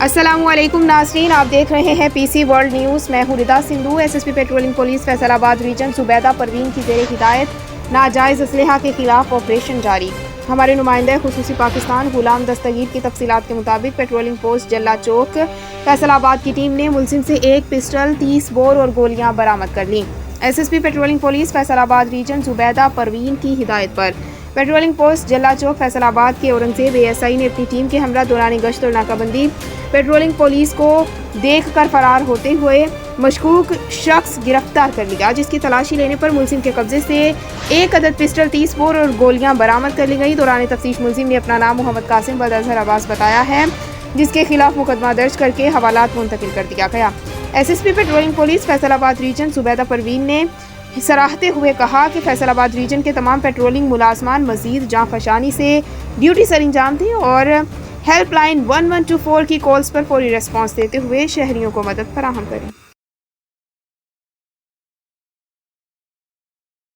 السلام علیکم ناظرین، آپ دیکھ رہے ہیں پی سی ورلڈ نیوز۔ میں ہوں ہدایت۔ S S P patrolling police Faisal آباد ریجن زبیدہ پروین کی زیر ہدایت ناجائز اسلحہ کے خلاف آپریشن جاری۔ ہمارے نمائندہ خصوصی پاکستان غلام دستگیر کی تفصیلات کے مطابق پٹرولنگ پوسٹ جلا چوک فیصل آباد کی ٹیم نے ملزم سے ایک پسٹل، 30 بور اور گولیاں برآمد کر لیں۔ S S P patrolling police Faisal آباد ریجن زبیدہ پروین کی ہدایت پر پٹرولنگ پوسٹ جلا چوک فیصل آباد کے اورنگزیب ASI نے اپنی ٹیم کے ہمراہ دوران گشت اور ناکہ بندی پٹرولنگ پولیس کو دیکھ کر فرار ہوتے ہوئے مشکوک شخص گرفتار کر لیا، جس کی تلاشی لینے پر ملزم کے قبضے سے ایک عدد پسٹل، 30 بور اور گولیاں برآمد کر لی گئی۔ دوران تفتیش ملزم نے اپنا نام محمد قاسم بداظہر عباس بتایا ہے، جس کے خلاف مقدمہ درج کر کے حوالات منتقل کر دیا گیا۔ S S P patrolling police Faisal آباد ریجن زبیدہ پروین نے سراہتے ہوئے کہا کہ فیصل آباد ریجن کے تمام پٹرولنگ ملازمان مزید جاں فشانی سے ڈیوٹی سر انجام دیں اور ہیلپ لائن 1124 کی کالز پر فوری ریسپانس دیتے ہوئے شہریوں کو مدد فراہم کریں۔